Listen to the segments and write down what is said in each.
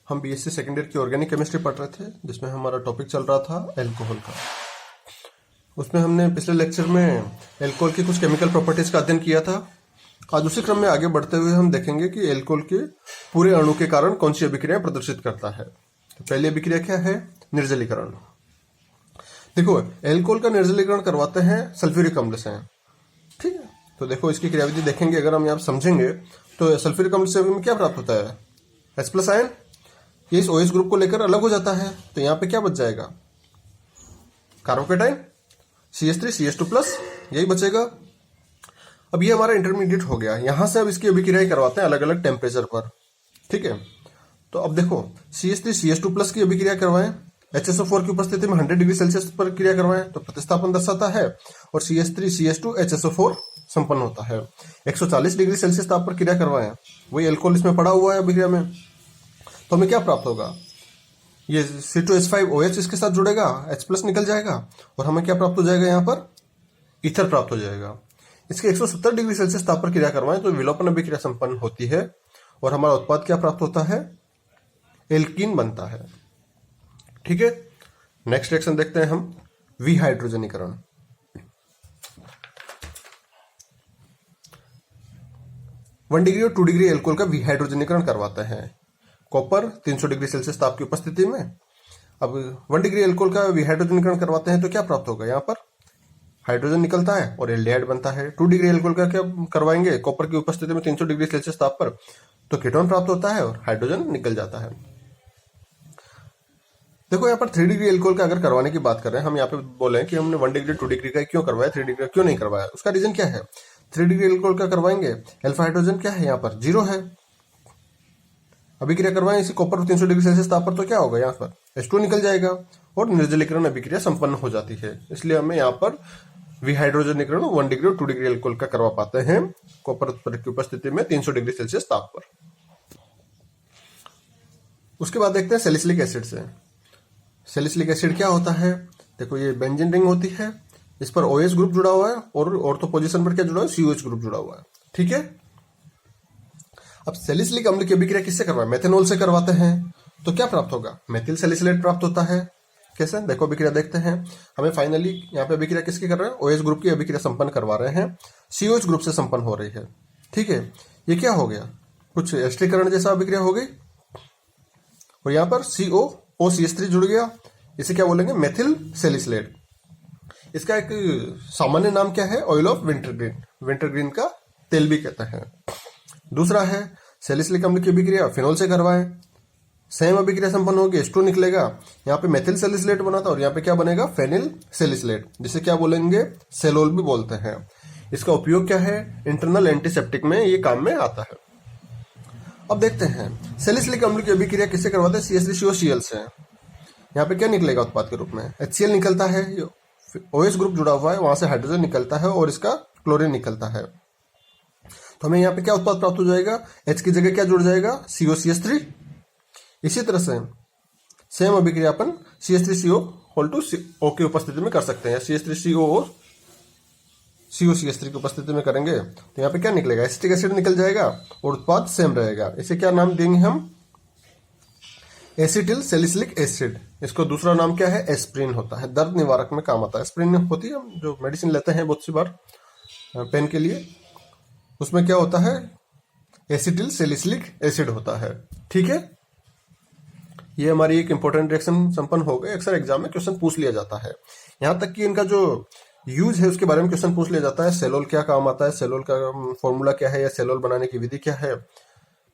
हम BSc second year की organic chemistry पढ़ रहे थे, जिसमें हमारा टॉपिक चल रहा था एल्कोहल का। उसमें हमने पिछले लेक्चर में एल्कोहल की कुछ केमिकल प्रॉपर्टीज का अध्ययन किया था। आज उसी क्रम में आगे बढ़ते हुए हम देखेंगे कि एल्कोहल के पूरे अणु के कारण कौन सी अभिक्रिया प्रदर्शित करता है। तो पहली अभिक्रिया क्या है? निर्जलीकरण। देखो, एल्कोहल का निर्जलीकरण करवाते हैं सल्फ्यूरिक अम्ल से, ठीक है। तो देखो, इसकी क्रियाविधि देखेंगे, अगर हम यहाँ समझेंगे तो सल्फ्यूरिक अम्ल से हमें क्या प्राप्त होता है? H+ ion. ये इस OH ग्रुप को लेकर अलग हो जाता है, तो यहाँ पे क्या बच जाएगा? कार्बोकेटाइन CH3 CH2+, यही बचेगा। अब ये हमारा इंटरमीडिएट हो गया। यहां से अब इसकी अभिक्रियाएं करवाते हैं अलग अलग टेम्परेचर पर, ठीक है। तो अब देखो, CH3 CH2+ की अभिक्रिया करवाएं, HSO4 की उपस्थिति में 100 डिग्री सेल्सियस पर क्रिया करवाएं तो प्रतिस्थापन दर्शाता है, और CH3 CH2 HSO4 संपन्न होता है। 140 डिग्री सेल्सियस ताप पर क्रिया करवाएं, वही एल्कोहल इसमें पड़ा हुआ है अभिक्रिया में, तो हमें क्या प्राप्त होगा? ये C2H5OH इसके साथ जुड़ेगा, H+ निकल जाएगा, और हमें क्या प्राप्त हो जाएगा? यहाँ पर ईथर प्राप्त हो जाएगा। इसके 170 डिग्री सेल्सियस ताप पर क्रिया करवाएं तो विलोपन अभिक्रिया संपन्न होती है, और हमारा उत्पाद क्या प्राप्त होता है? एल्कीन बनता है, ठीक है। नेक्स्ट रिएक्शन देखते हैं हम, विहाइड्रोजनीकरण। वन डिग्री और 2 डिग्री एल्कोहल का विहाइड्रोजनीकरण करवाते हैं कॉपर 300 डिग्री सेल्सियस ताप की उपस्थिति में। अब 1 डिग्री एल्कोहल का विहाइड्रोजनीकरण करवाते हैं तो क्या प्राप्त होगा? यहाँ पर हाइड्रोजन निकलता है और एल्डिहाइड बनता है। 2 डिग्री एल्कोहल का क्या करवाएंगे? कॉपर की उपस्थिति में 300 डिग्री सेल्सियस ताप पर, तो कीटोन प्राप्त होता है और हाइड्रोजन निकल जाता है। देखो, यहाँ पर 3 डिग्री एल्कोहल का अगर करवाने की बात कर रहे हैं, हम यहाँ पे बोले कि हमने 1 डिग्री 2 डिग्री का क्यों करवाया, 3 डिग्री का क्यों नहीं करवाया? उसका रीजन क्या है? 3 डिग्री एल्कोहल का करवाएंगे, अल्फा हाइड्रोजन क्या है? यहाँ पर 0 है। अभिक्रिया करवाएं इसी कॉपर 300 डिग्री सेल्सियस ताप पर, तो क्या होगा? यहाँ पर H2 निकल जाएगा और निर्जलीकरण अभिक्रिया संपन्न हो जाती है। इसलिए हमें यहाँ पर विहाइड्रोजनीकरण 1 डिग्री और 2 डिग्री एल्कोहल का करवा पाते हैं कॉपर की उपस्थिति में 300 डिग्री सेल्सियस ताप पर। उसके बाद देखते हैं सैलिसिलिक एसिड से। सैलिसिलिक एसिड क्या होता है? देखो, ये बेंजीन रिंग होती है, इस पर OH ग्रुप जुड़ा हुआ है, और ऑर्थो पोजीशन पर क्या जुड़ा है? COH ग्रुप जुड़ा हुआ है, ठीक है। अब सैलिसिलिक अम्ल की अभिक्रिया किससे करवाएं? मेथेनॉल से करवाते हैं, तो क्या प्राप्त होगा? मेथिल सैलिसिलेट प्राप्त होता है। कैसे? देखो, अभिक्रिया देखते हैं। हमें फाइनली यहाँ पे अभिक्रिया किसकी कर रहे हैं? OH ग्रुप की अभिक्रिया संपन्न करवा रहे हैं, COH ग्रुप से संपन्न हो रही है, ठीक है। ये क्या हो गया? कुछ एस्टरीकरण जैसा अभिक्रिया हो गई, और यहाँ पर COOCH3 जुड़ गया। इसे क्या बोलेंगे? Methyl salicylate. इसका एक सामान्य नाम क्या है? Oil of wintergreen. विंटरग्रीन का तेल भी कहते हैं। दूसरा है सैलिसिलिक अम्ल की अभिक्रिया फिनोल से करवाएं, सेम अभिक्रिया संपन्न होगी, H2 निकलेगा। यहाँ पे मेथिल सैलिसिलेट बना था, और यहाँ पे क्या बनेगा? फेनिल सैलिसिलेट, जिसे क्या बोलेंगे? सेलोल भी बोलते हैं। इसका उपयोग क्या है? इंटरनल एंटीसेप्टिक में ये काम में आता है। अब देखते हैं सैलिसिलिक अम्ल की अभिक्रिया किससे करवाते हैं? CH3COCl से। यहाँ पे क्या निकलेगा उत्पाद के रूप में? HCl निकलता है, OH ग्रुप जुड़ा हुआ है, वहां से हाइड्रोजन निकलता है और इसका क्लोरीन निकलता है। तो हमें यहाँ पे क्या उत्पाद प्राप्त हो जाएगा? H की जगह क्या जुड़ जाएगा? COCH3। इसी तरह से सेम अभिक्रिया अपन CH3CO की उपस्थिति में कर सकते हैं, CH3COO COCH3 की उपस्थिति में करेंगे तो यहाँ पे क्या निकलेगा? एसिटिक एसिड निकल जाएगा और उत्पाद सेम रहेगा। इसे क्या नाम देंगे हम? Acetyl salicylic acid. इसको दूसरा नाम क्या है? एस्प्रिन होता है। दर्द निवारक में काम आता है। एस्प्रिन होती है, हम जो मेडिसिन लेते हैं बहुत सी बार पेन के लिए, उसमें क्या होता है? एसिटिल सैलिसिलिक एसिड होता है, ठीक है। ये हमारी एक इंपॉर्टेंट रिएक्शन संपन्न हो गई। अक्सर एग्जाम में क्वेश्चन पूछ लिया जाता है, यहाँ तक कि इनका जो यूज है उसके बारे में क्वेश्चन पूछ लिया जाता है। सेलोल क्या काम आता है? सेलोल का फॉर्मूला क्या है, या सेलोल बनाने की विधि क्या है?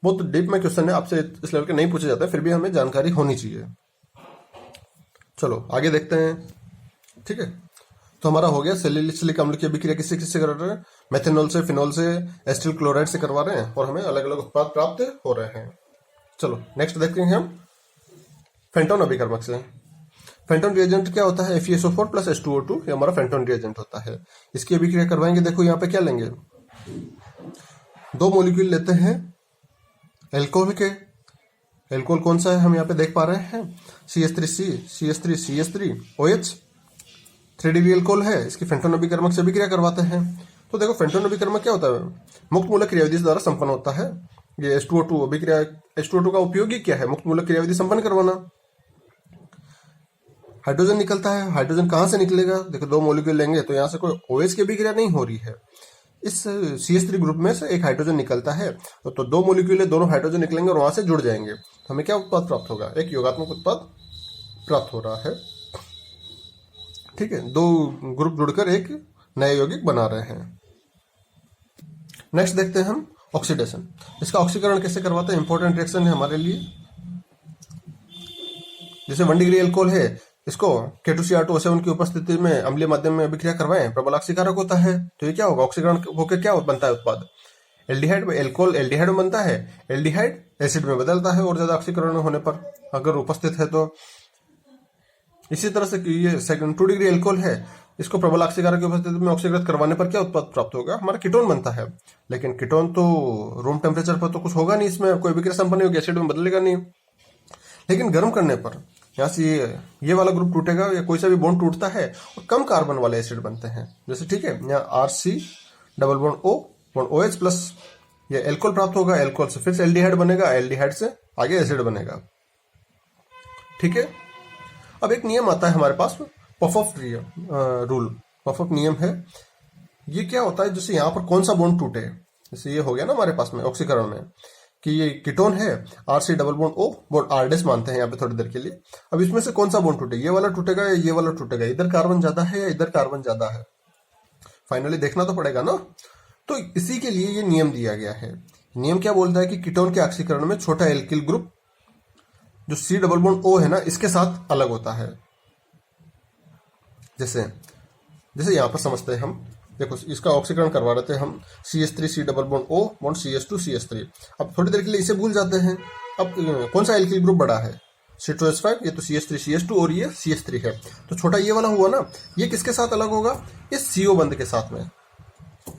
बहुत डीप में क्वेश्चन है, आपसे इस लेवल के नहीं पूछे जाते, फिर भी हमें जानकारी होनी चाहिए। चलो आगे देखते हैं, ठीक है। तो हमारा हो गया सैलिसिलिक अम्ल की अभिक्रिया किससे किससे कर रहे हैं? मेथेनॉल से, फिनोल से, एसिटिल क्लोराइड से करवा रहे हैं, और हमें अलग अलग उत्पाद प्राप्त हो रहे हैं। चलो नेक्स्ट देखते हैं हम फेंटोन अभिकर्मक से। फेंटोन रिएजेंट क्या होता है? FeSO4 + H2O2, ये हमारा फेंटोन रिएजेंट होता है। इसकी अभिक्रिया करवाएंगे। देखो, यहाँ पे क्या लेंगे? 2 मॉलिक्यूल लेते हैं एल्कोहल के। एल्कोहल कौन सा है? हम यहाँ पे देख पा रहे हैं CH3C CH3 CH3 OH। 3 degree alcohol है, इसकी फेंटोन अभिकर्मक से अभिक्रिया करवाते हैं। तो देखो, फेंटोन अभिकर्मक क्या होता है? मुक्त मूलक क्रियाविधि द्वारा संपन्न होता है। ये H2O2 अभिक्रिया, H2O2 का उपयोग ही क्या है? मुक्त मूलक क्रियाविधि संपन्न करवाना। हाइड्रोजन निकलता है, हाइड्रोजन कहाँ से निकलेगा? देखो, दो मॉलिक्यूल लेंगे तो यहाँ से कोई OH की अभिक्रिया नहीं हो रही है, इस CH3 ग्रुप में से एक हाइड्रोजन निकलता है, तो दो मॉलिक्यूल है, दोनों हाइड्रोजन निकलेंगे और वहां से जुड़ जाएंगे, तो हमें क्या उत्पाद प्राप्त होगा? एक योगात्मक उत्पाद प्राप्त हो रहा है। ठीक है, दो ग्रुप जुड़कर एक नए यौगिक बना रहे हैं। नेक्स्ट देखते हैं हम ऑक्सीडेशन। इसका ऑक्सीकरण कैसे करवाते हैं? इंपॉर्टेंट रिएक्शन है हमारे लिए। जैसे 1 डिग्री एल्कोहल है, इसको K2Cr2O7 की उपस्थिति में अम्लीय माध्यम में अभिक्रिया करवाएं, प्रबल ऑक्सीकारक होता है, तो ये क्या होगा? ऑक्सीकरण होकर क्या बनता है उत्पाद? एल्डिहाइड में, एल्कोहल एल्डिहाइड में बनता है, एल्डिहाइड एसिड में बदलता है और ज्यादा ऑक्सीकरण होने पर अगर उपस्थित है तो। इसी तरह से ये 2 डिग्री एल्कोहल है, इसको प्रबल ऑक्सीकारक की उपस्थिति में ऑक्सीकृत करवाने पर क्या उत्पाद प्राप्त होगा? हमारा कीटोन बनता है। लेकिन कीटोन तो रूम टेम्परेचर पर तो कुछ होगा नहीं, इसमें कोई अभिक्रिया संपन्न नहीं होगी, एसिड में बदलेगा नहीं। लेकिन गर्म करने पर यहाँ से ये वाला ग्रुप टूटेगा, या कोई सा भी बॉन्ड टूटता है और कम कार्बन वाले एसिड बनते हैं। जैसे ठीक है, यहाँ RC double bond O bond OH plus ये एल्कोहल प्राप्त होगा, एल्कोहल से फिर से एल्डिहाइड बनेगा, एल्डिहाइड से आगे एसिड बनेगा। ठीक है, अब एक नियम आता है हमारे पास, पफऑफ रूल। पफऑफ नियम है, ये क्या होता है? जैसे यहाँ पर कौन सा बॉन्ड टूटे, जैसे ये हो गया ना हमारे पास में ऑक्सीकरण में कि ये कीटोन है, RC double bond O bond R- मानते हैं यहाँ पे थोड़ी देर के लिए। अब इसमें से कौन सा बॉन्ड टूटे? ये वाला टूटेगा या ये वाला टूटेगा? इधर कार्बन ज्यादा है या इधर कार्बन ज्यादा है? फाइनली देखना तो पड़ेगा ना। तो इसी के लिए ये नियम दिया गया है। नियम क्या बोलता है कि कीटोन के ऑक्सीकरण में छोटा एल्किल ग्रुप जो C डबल बॉन्ड O है ना, इसके साथ अलग होता है। जैसे जैसे यहाँ पर समझते हैं हम, देखो इसका ऑक्सीकरण करवा रहे थे हम, CH3 C double bond O bond CH2 CH3। अब थोड़ी देर के लिए इसे भूल जाते हैं। अब कौन सा एल्किल ग्रुप बड़ा है? C2H5, ये तो CH3 CH2 और ये CH3 है, तो छोटा ये वाला हुआ ना, ये किसके साथ अलग होगा? इस CO बंध के साथ में,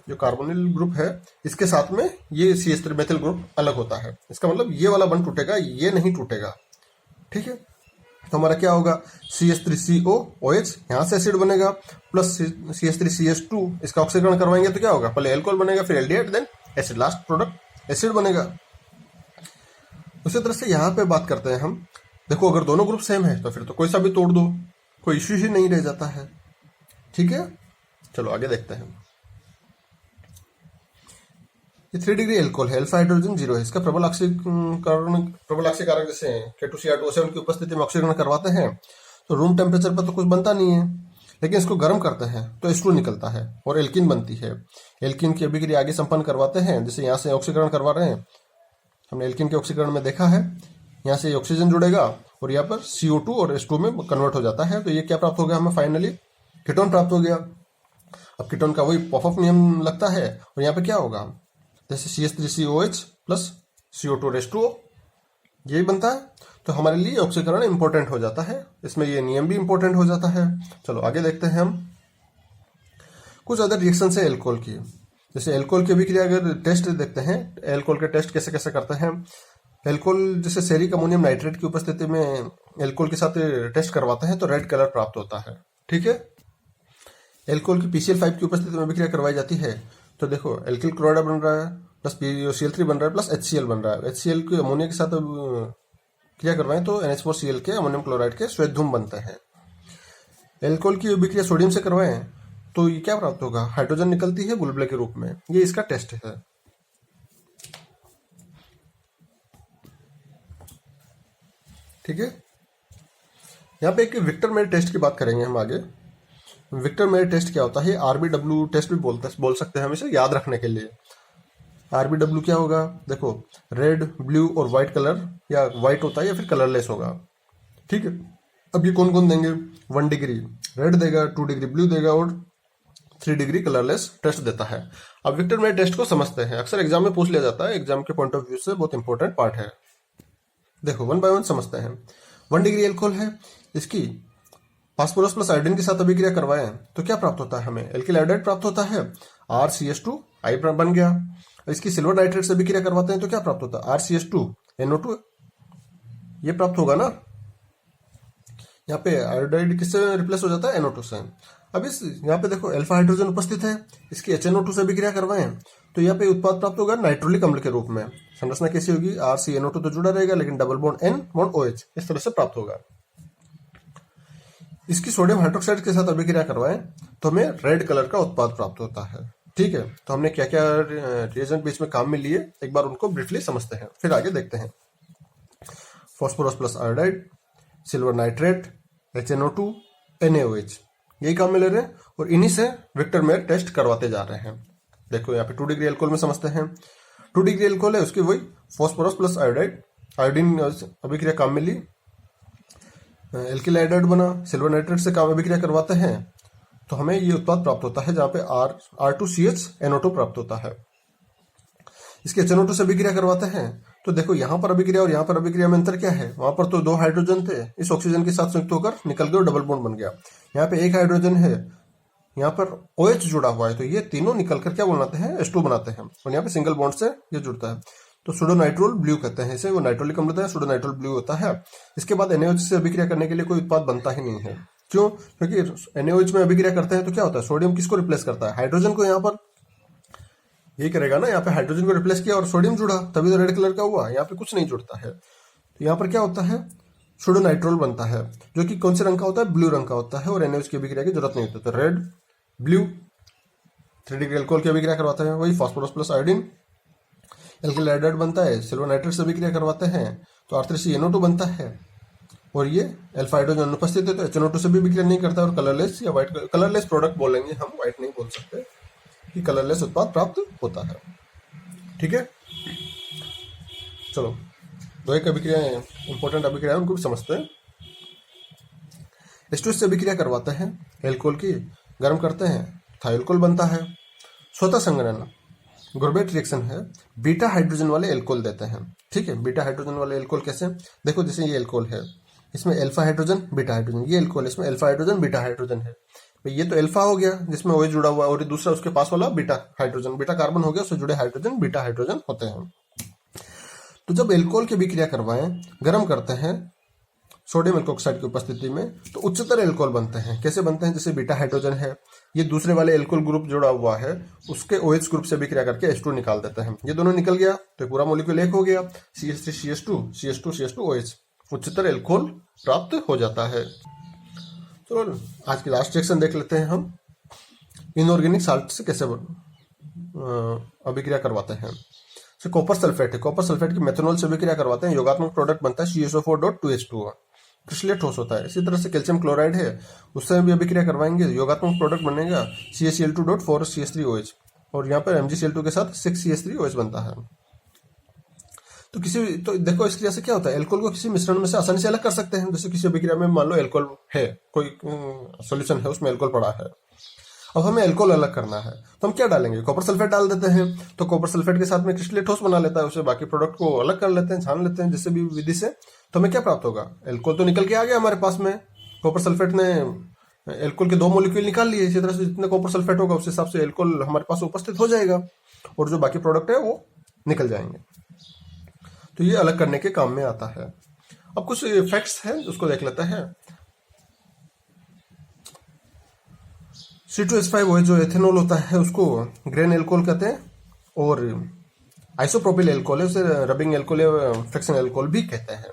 जो कार्बोनिल ग्रुप है इसके साथ में ये CH3 मेथिल ग्रुप अलग होता है। इसका मतलब ये वाला बंध टूटेगा, ये नहीं टूटेगा। ठीक है, तो हमारा क्या होगा? CH3COOH, यहां से एसिड बनेगा, प्लस CH3CH2, इसका ऑक्सीकरण करवाएंगे तो क्या होगा? पहले एल्कोहल बनेगा, फिर aldehyde, then acid, last product acid बनेगा। उसी तरह से यहाँ पे बात करते हैं हम, देखो अगर दोनों ग्रुप सेम है तो फिर तो कोई सा भी तोड़ दो, कोई इश्यू ही नहीं रह जाता है। ठीक है, चलो आगे देखते हैं। ये 3 डिग्री एल्कोहल है, अल्फा हाइड्रोजन 0 है, इसका प्रबल ऑक्सीकारक जैसे K2Cr2O7 की उपस्थिति में ऑक्सीकरण करवाते हैं तो रूम टेम्परेचर पर तो कुछ बनता नहीं है, लेकिन इसको गर्म करते हैं तो H2 निकलता है और एल्किन बनती है। एल्किन की अभिक्रिया आगे संपन्न करवाते हैं, जैसे यहाँ से ऑक्सीकरण करवा रहे हैं, हमने एल्किन के ऑक्सीकरण में देखा है, यहाँ से ऑक्सीजन जुड़ेगा और यहाँ पर CO2 और H2 में कन्वर्ट हो जाता है, तो ये क्या प्राप्त हो गया हमें? फाइनली कीटोन प्राप्त हो गया। अब कीटोन का वही पॉपअप नियम लगता है और यहाँ पे क्या होगा? जैसे CH3COH प्लस CO2 और H2O, यही बनता है, तो हमारे लिए ऑक्सीकरण इंपॉर्टेंट हो जाता है, इसमें ये नियम भी इंपॉर्टेंट हो जाता है। चलो आगे देखते हैं हम कुछ अदर रिएक्शन है एल्कोहल की। जैसे एल्कोहल की अभिक्रिया अगर टेस्ट देखते हैं, एल्कोहल के टेस्ट कैसे कैसे करते हैं। एल्कोहल जैसे सेरिक अमोनियम नाइट्रेट की उपस्थिति में एल्कोहल के साथ टेस्ट करवाते हैं तो रेड कलर प्राप्त होता है। ठीक है, एल्कोहल की PCl5 की उपस्थिति में अभिक्रिया करवाई जाती है तो देखो एल्किल क्लोराइड बन रहा है, प्लस PuCl3 बन रहा है, प्लस HCl बन रहा है। HCl की अमोनिया के साथ क्रिया करवाएं तो NH4Cl के अमोनियम क्लोराइड के श्वेत धूम बनते हैं। एल्कोहल की अभिक्रिया सोडियम से करवाएं तो ये क्या प्राप्त होगा? हाइड्रोजन निकलती है बुलबुले के रूप में, ये इसका टेस्ट है। ठीक है, यहाँ पे एक विक्टर मेयर टेस्ट की बात करेंगे हम आगे। विक्टर मेयर टेस्ट क्या होता है? RBW टेस्ट भी बोल सकते हैं हम इसे याद रखने के लिए। RBW क्या होगा? देखो रेड, ब्लू और व्हाइट कलर, या व्हाइट होता है या फिर कलरलेस होगा। ठीक है, अब ये कौन कौन देंगे? 1 डिग्री रेड देगा, 2 डिग्री ब्लू देगा और 3 डिग्री कलरलेस टेस्ट देता है। अब विक्टर मेयर टेस्ट को समझते हैं, अक्सर एग्जाम में पूछ लिया जाता है, एग्जाम के पॉइंट ऑफ व्यू से बहुत इंपॉर्टेंट पार्ट है। देखो 1 बाय 1 समझते हैं। 1 डिग्री एल्कोहल है, इसकी फास्फोरस प्लस आयोडीन के साथ अभिक्रिया करवाएं तो क्या प्राप्त होता है हमें? एल्किल आयोडाइड प्राप्त होता है, RCH2 I बन गया। इसकी सिल्वर नाइट्रेट से अभिक्रिया करवाते हैं तो क्या प्राप्त होता है? RCH2 NO2, ये प्राप्त होगा ना। यहाँ पे आयोडाइड किससे रिप्लेस हो जाता है? NO2 से। अब इस यहाँ पे देखो अल्फा हाइड्रोजन उपस्थित है, इसकी HNO2 से अभिक्रिया करवाएं तो यहाँ पे उत्पाद प्राप्त होगा नाइट्रोलिक अम्ल के रूप में। संरचना कैसी होगी, RCNO2 तो जुड़ा रहेगा लेकिन double bond N bond OH इस तरह से प्राप्त होगा। इसकी सोडियम हाइड्रोक्साइड के साथ अभिक्रिया करवाएं तो हमें रेड कलर का उत्पाद प्राप्त होता है। ठीक है, तो हमने क्या क्या रिएजेंट बीच में काम में लिए एक बार उनको ब्रीफली समझते हैं, फिर आगे देखते हैं। Phosphorus plus iodide, silver nitrate, HNO2, NaOH, यही काम में ले रहे हैं और इन्हीं से विक्टर मेयर टेस्ट करवाते जा रहे हैं। देखो यहाँ पे 2 डिग्री एल्कोहल में समझते हैं। 2 डिग्री एल्कोहल है, उसकी वही फॉस्फोरस प्लस आयोडाइड, आयोडीन अभिक्रिया काम में ली, एल्किल आयोडाइड बना, सिल्वर नाइट्रेट से काम अभिक्रिया करवाते हैं तो हमें ये उत्पाद प्राप्त होता है जहां पे R2CHNO2 प्राप्त होता है। इसके HNO2 से अभिक्रिया करवाते हैं तो देखो यहाँ पर अभिक्रिया और यहाँ पर अभिक्रिया में अंतर क्या है, वहां पर तो 2 हाइड्रोजन थे, इस ऑक्सीजन के साथ संयुक्त होकर निकल गए और डबल बॉन्ड बन गया। यहाँ पे 1 हाइड्रोजन है, यहाँ पर OH जुड़ा हुआ है, तो ये तीनों निकलकर क्या बनाते हैं, H2 बनाते हैं और यहाँ पे सिंगल बॉन्ड से ये जुड़ता है तो सूडोनाइट्रोल ब्लू कहते हैं इसे, वो नाइट्रोलिक अम्ल होता है, सूडोनाइट्रोल ब्लू होता है। इसके बाद NaOH से अभिक्रिया करने के लिए कोई उत्पाद बनता ही नहीं है। क्यों? क्योंकि NaOH में अभिक्रिया करते हैं तो क्या होता है, सोडियम किसको रिप्लेस करता है, हाइड्रोजन को। यहाँ पर यही करेगा ना, यहाँ पे हाइड्रोजन को रिप्लेस किया और सोडियम जुड़ा, तभी तो रेड कलर का हुआ। यहाँ पे कुछ नहीं जुड़ता है तो यहाँ पर क्या होता है, सूडोनाइट्रोल बनता है जो कि कौन से रंग का होता है, ब्लू रंग का होता है और NaOH की अभिक्रिया की जरूरत नहीं होती। तो रेड ब्लू 3 डिग्री अल्कोहल की अभिक्रिया करवाते हैं, वही phosphorus plus iodine, alkyl iodide बनता है, सिल्वर नाइट्रेट से अभिक्रिया करवाते हैं तो R3CNO2 बनता है और ये अल्फा हाइड्रोजन अनुपस्थित है तो HNO2 से भी अभिक्रिया नहीं करता और कलरलेस या व्हाइट, कलरलेस प्रोडक्ट बोलेंगे हम, व्हाइट नहीं बोल सकते, कि कलरलेस उत्पाद प्राप्त होता है। ठीक है, चलो 2 एक अभिक्रिया इंपॉर्टेंट अभिक्रिया उनको भी समझते हैं। H2 से अभिक्रिया करवाते हैं, एल्कोहल की गर्म करते हैं, थायोल्कोहल बनता है। स्वतः संघनन गोरबेट रिएक्शन है, बीटा हाइड्रोजन वाले एल्कोहल देते हैं। ठीक है, बीटा हाइड्रोजन वाले एल्कोहल कैसे, देखो जैसे ये एल्कोहल है, इसमें अल्फा हाइड्रोजन बीटा हाइड्रोजन, ये एल्कोहल इसमें अल्फा हाइड्रोजन बीटा हाइड्रोजन है, ये तो अल्फा हो गया जिसमें OH जुड़ा हुआ और दूसरा उसके पास वाला बीटा हाइड्रोजन, बीटा कार्बन हो गया, उससे जुड़े हाइड्रोजन बीटा हाइड्रोजन होते हैं। तो जब एल्कोहल की अभिक्रिया करवाएं, गर्म करते हैं सोडियम एल्कोक्साइड की उपस्थिति में तो उच्चतर एल्कोहल बनते हैं। कैसे बनते हैं, जैसे बीटा हाइड्रोजन है, ये दूसरे वाले एल्कोहल ग्रुप जुड़ा हुआ है, उसके OH ग्रुप से अभिक्रिया करके H2 निकाल देते हैं। ये दोनों निकल गया तो पूरा मॉलिक्यूल एक हो गया, CH3 CH2 CH2 CH2 OH, उच्चतर एल्कोहल प्राप्त हो जाता है। चलो आज की लास्ट सेक्शन देख लेते हैं हम, इनऑर्गेनिक साल्ट से कैसे अभिक्रिया करवाते हैं। तो कॉपर सल्फेट है, कॉपर सल्फेट की मेथनॉल से अभिक्रिया करवाते हैं, योगात्मक प्रोडक्ट बनता है CSO4.2H2, क्रिस्टलीय ठोस होता है। इसी तरह से कैल्शियम क्लोराइड है, उससे भी अभिक्रिया करवाएंगे, योगात्मक प्रोडक्ट बनेगा CaCl2.4CH3OH और यहाँ पर MgCl2 के साथ 6CH3OH बनता है। तो देखो इस क्रिया से क्या होता है, एल्कोहल को किसी मिश्रण में से आसानी से अलग कर सकते हैं। जैसे किसी अभिक्रिया में मान लो एल्कोहल है, कोई सॉल्यूशन है उसमें एल्कोहल पड़ा है, अब हमें एल्कोहल अलग करना है तो हम क्या डालेंगे, कॉपर सल्फेट डाल देते हैं। तो कॉपर सल्फेट के साथ में क्रिस्टलीय ठोस बना लेता है, उसे बाकी प्रोडक्ट को अलग कर लेते हैं, छान लेते हैं जिससे भी विधि से, तो हमें क्या प्राप्त होगा, एल्कोहल तो निकल के आ गया हमारे पास में। कॉपर सल्फेट ने एल्कोहल के 2 मॉलिक्यूल निकाल लिए, इसी तरह से जितने कॉपर सल्फेट होगा उस हिसाब से एल्कोहल हमारे पास उपस्थित हो जाएगा और जो बाकी प्रोडक्ट है वो निकल जाएंगे। तो ये अलग करने के काम में आता है। अब कुछ फैक्ट्स हैं उसको देख लेते हैं। C2H5OH जो एथेनॉल होता है उसको ग्रेन एल्कोहल कहते हैं और आइसोप्रोपिल एल्कोहल है उसे रबिंग एल्कोहल या फ्रिक्शन एल्कोहल भी कहते हैं।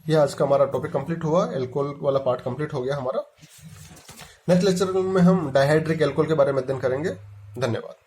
यह आज का हमारा टॉपिक कंप्लीट हुआ, एल्कोहल वाला पार्ट कंप्लीट हो गया हमारा। नेक्स्ट लेक्चर में हम डाइहाइड्रिक एल्कोहल के बारे में अध्ययन करेंगे। धन्यवाद।